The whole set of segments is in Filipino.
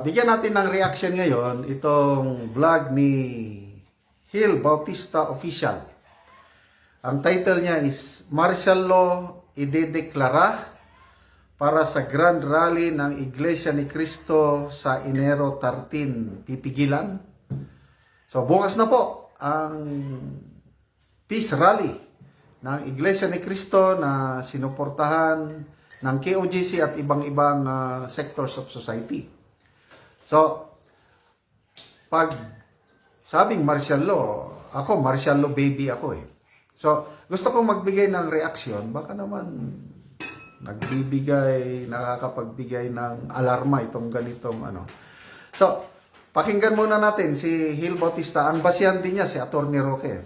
Bigyan natin ng reaction ngayon itong vlog ni Gil Bautista Official. Ang title niya is Martial Law idedeklara para sa Grand Rally ng Iglesia ni Cristo sa Enero 13. Pipigilan? So bukas na po ang Peace Rally ng Iglesia ni Cristo na sinuportahan ng KOJC at ibang-ibang sectors of society. So, pag sabing martial law, ako martial law baby ako eh. So, gusto kong magbigay ng reaction, baka naman nakakapagbigay ng alarma itong ganitong ano. So, pakinggan muna natin si Gil Bautista. Ang basihan din niya si Atty. Roque.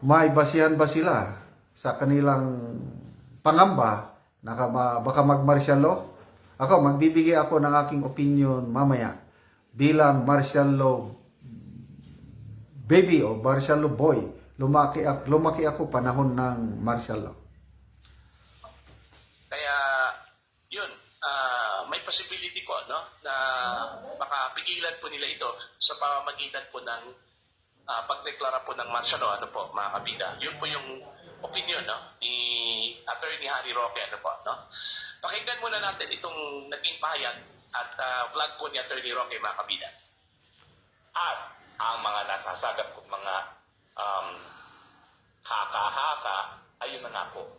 May basihan ba sila sa kanilang pangamba na baka mag-martial law? Ako, magbibigay ako ng aking opinion mamaya bilang martial law baby o martial law boy. Lumaki ako panahon ng martial law. Kaya, yun, may possibility po, no, na baka pigilan po nila ito sa pamamagitan po ng pagdeklara po ng martial law, ano po, mga kabida. Yun po yung opinion, no, ni Attorney Harry Roque, ano po, no. Pakinggan muna natin itong naging pahayag at vlog po ni Attorney Roque, mga kabida. At ang mga nasasagap kong mga haka-haka, ayun na nga po.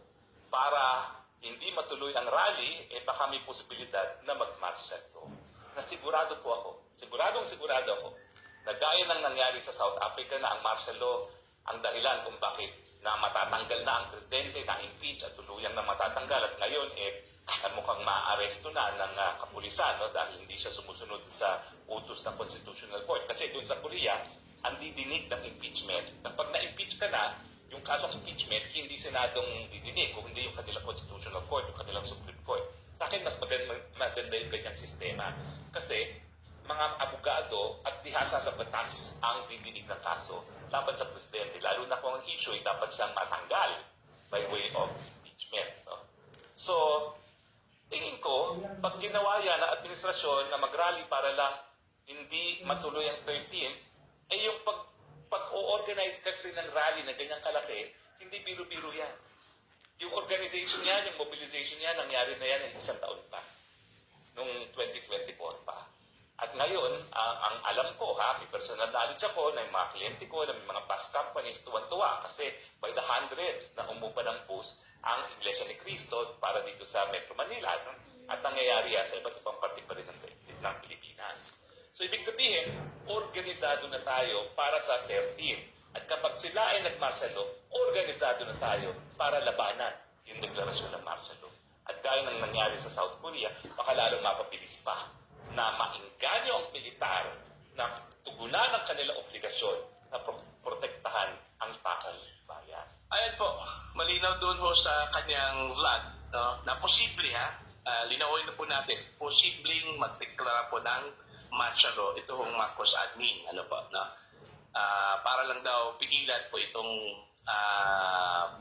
Para hindi matuloy ang rally, baka may posibilidad na mag-martial law. Nasigurado po ako, siguradong sigurado ako, na gaya ng nangyari sa South Africa na ang martial law ang dahilan kung bakit na matatanggal na ang presidente, na impeach at tuluyang na matatanggal. At ngayon, mukhang maaresto na ng kapulisan, no, dahil hindi siya sumusunod sa utos ng Constitutional Court. Kasi doon sa Korea, ang didinig ng impeachment, na pag na-impeach ka na, yung kasong impeachment, hindi senadong didinig, kung hindi yung kanilang Constitutional Court, yung kanilang Supreme Court. Sa akin, mas maganda yung ganyang sistema. Kasi, mga abogado at dihasa sa batas ang didinig ng kaso laban sa presidente, lalo na kung ang issue ay dapat siyang matanggal by way of impeachment. No? So, tingin ko, pag ginawa yan ng administrasyon na mag-rally para lang hindi matuloy ang 13th, yung pag-o-organize kasi ng rally na ganyang kalaki, hindi biro-biro yan. Yung organization yan, yung mobilization yan, nangyari na yan ng isang taon pa. Noong 2024 pa. At ngayon, ang alam ko, may personal knowledge ako na yung mga kliyente ko, na may mga bus companies, tuwan-tuwa kasi by the hundreds na umupa ng bus ang Iglesia ni Cristo para dito sa Metro Manila. No? At nangyayari yan sa iba't ibang parte pa rin ng Pilipinas. So, ibig sabihin, organisado na tayo para sa 13. At kapag sila ay nag-martial law, organisado na tayo para labanan yung deklarasyon ng martial law. At gaya ng nangyari sa South Korea, baka lalo mapabilis pa na maingganyo ang militar na tugunan ng kanilang obligasyon na protektahan ang taong bayan. Ayan po, malinaw doon ho sa kanyang vlog, no, na posible, linawin na po natin, posibleng magdeklara po ng martial law ito hong Marcos admin, ano po, no? Para lang daw pigilan po itong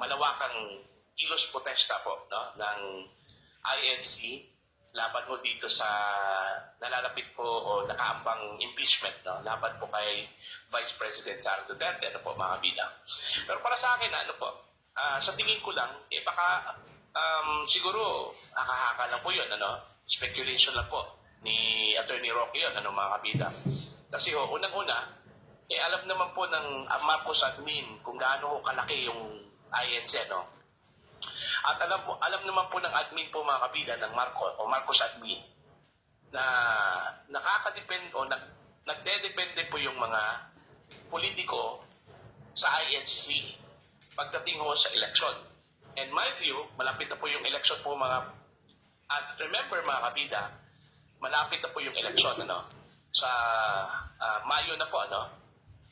malawakang kilos protesta po, no, ng INC laban po dito sa nalalapit po o nakaambang impeachment, no, laban po kay Vice President Sara Duterte, ano po, mga kabida. Pero para sa akin, ano po, sa tingin ko lang, baka siguro nakahaka lang po yun, ano, speculation lang po ni Attorney Roque yun, ano, mga kabida. Kasi unang-una, alam naman po ng Marcos admin kung gaano kalaki yung INC, ano. At alam naman po ng admin po, mga kabida, ng Marcos admin na nakakadepende o nagdedepende po yung mga politiko sa INC pagdating ho sa election. And mind you, malapit na po yung election po, at remember, mga kabida, malapit na po yung election, ano, sa Mayo na po, ano.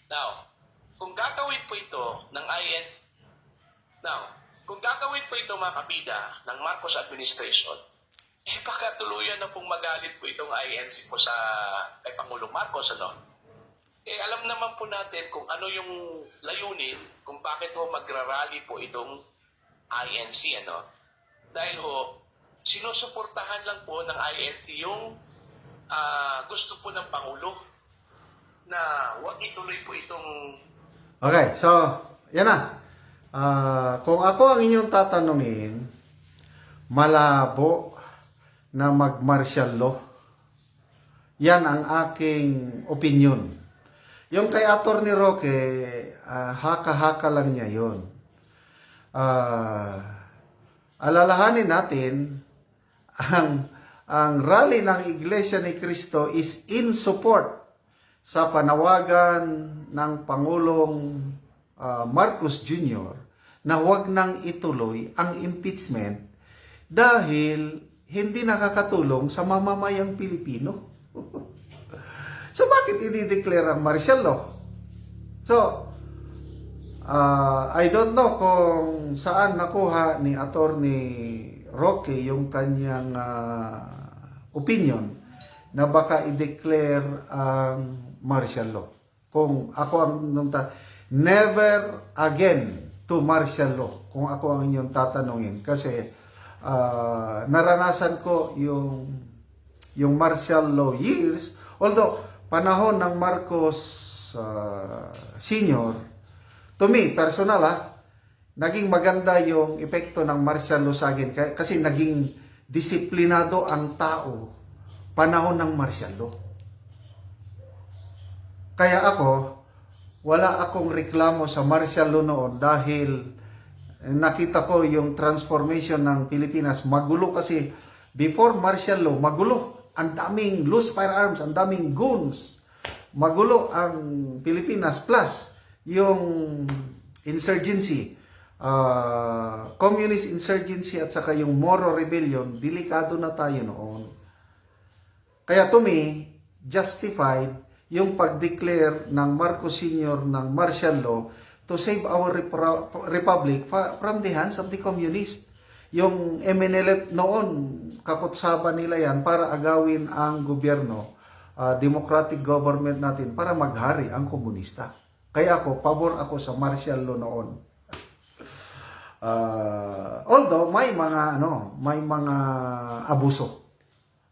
Now, kung gagawin po ito ng INC, kung gagawin po ito, mga kabida, ng Marcos administration, baka tuluyan na pong magalit po itong INC po kay Pangulong Marcos, ano? Alam naman po natin kung ano yung layunin, kung bakit ho magrarally po itong INC, ano? Dahil ho, sinusuportahan lang po ng INT yung gusto po ng Pangulo na huwag ituloy po itong Okay, so, yan na. Kung ako ang inyong tatanungin, malabo na mag-martial law. Yan ang aking opinion. Yung kay Atty. Roque, haka-haka lang niya yun. Alalahanin natin, ang rally ng Iglesia ni Cristo is in support sa panawagan ng Pangulong Marcos Jr. na huwag nang ituloy ang impeachment dahil hindi nakakatulong sa mamamayang Pilipino. So bakit i-declare ang martial law? So, I don't know kung saan nakuha ni Atty. Roque yung kanyang opinion na baka i-declare ang martial law. Kung ako ang never again to martial law. Kung ako ang inyong tatanungin. Kasi naranasan ko yung martial law years. Although, panahon ng Marcos Sr., to me, personal naging maganda yung epekto ng martial law sa akin kasi naging disiplinado ang tao panahon ng martial law. Kaya ako, wala akong reklamo sa martial law noon dahil nakita ko yung transformation ng Pilipinas. Magulo kasi before martial law, magulo. Ang daming loose firearms, ang daming guns. Magulo ang Pilipinas plus yung insurgency, communist insurgency at saka yung Moro Rebellion, delikado na tayo noon. Kaya to me, justified yung pag-declare ng Marcos Sr. ng martial law to save our republic from the hands of the communist. Yung MNLF noon, kakutsaban nila yan para agawin ang gobyerno, democratic government natin para maghari ang komunista. Kaya ako, pabor ako sa martial law noon. Although may mga abuso.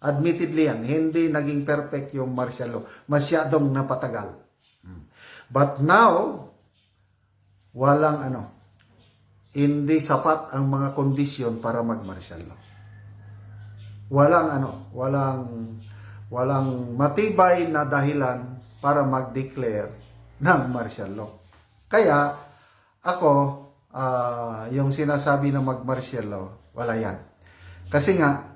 Admittedly yan, hindi naging perfect yung martial law. Masyadong napatagal. But now, hindi sapat ang mga kondisyon para mag-martial law. Walang matibay na dahilan para mag-declare ng martial law. Kaya, ako, yung sinasabi na mag-martial law, wala yan. Kasi nga,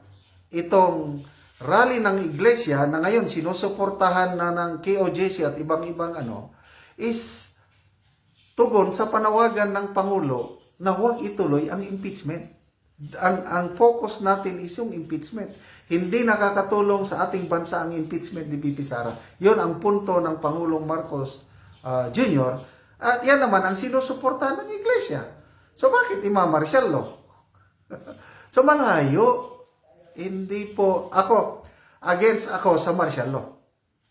itong rally ng iglesia na ngayon sinusuportahan na ng KOJC at ibang-ibang is tugon sa panawagan ng Pangulo na huwag ituloy ang impeachment. Ang focus natin is yung impeachment. Hindi nakakatulong sa ating bansa ang impeachment ni VP Sara. Yun ang punto ng Pangulong Marcos Jr. At yan naman ang sinusuportahan ng iglesia. So bakit ima-martial law? So malayo. Hindi po against ako sa martial law.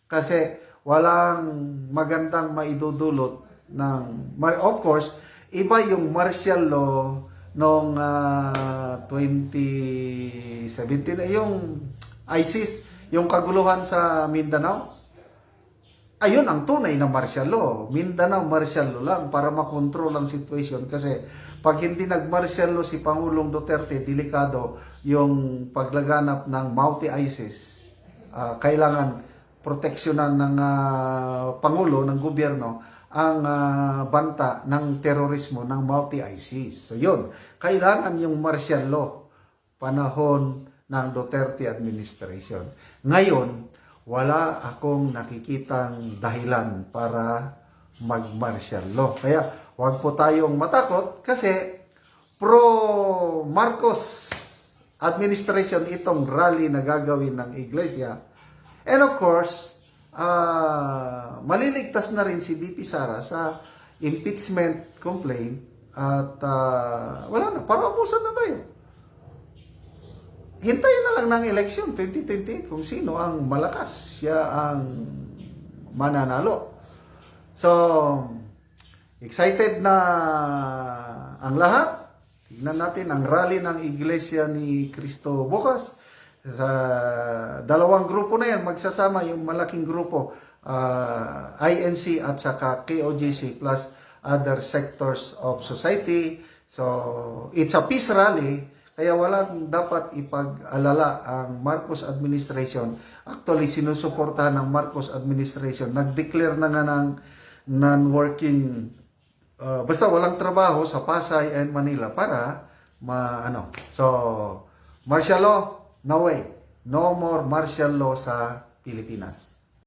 Kasi walang magandang maidudulot of course, iba yung martial law noong 2017, yung ISIS, yung kaguluhan sa Mindanao. Ayun ang tunay na martial law. Mindanao martial law lang para makontrol ang situation kasi pag hindi nag-martial law si Pangulong Duterte, delikado yung paglaganap ng multi-ISIS. Kailangan proteksyonan ng Pangulo, ng gobyerno, ang banta ng terorismo ng multi-ISIS. So yun, kailangan yung martial law panahon ng Duterte administration. Ngayon, wala akong nakikitang dahilan para mag-martial law. Kaya huwag po tayong matakot kasi pro-Marcos administration itong rally na gagawin ng iglesia. And of course, maliligtas na rin si VP Sara sa impeachment complaint at wala na, para-abusan na tayo. Hintayin na lang ng election 2028 kung sino ang malakas, siya ang mananalo. So, excited na ang lahat. Tignan natin ang rally ng Iglesia ni Cristo bukas. Sa dalawang grupo na yan, magsasama yung malaking grupo, INC at saka KOJC plus other sectors of society. So, it's a peace rally, kaya walang dapat ipag-alala ang Marcos administration. Actually, sinusuportahan ng Marcos administration. Nag-declare na nga ng non-working, basta walang trabaho sa Pasay and Manila para So, martial law, no way. No more martial law sa Pilipinas.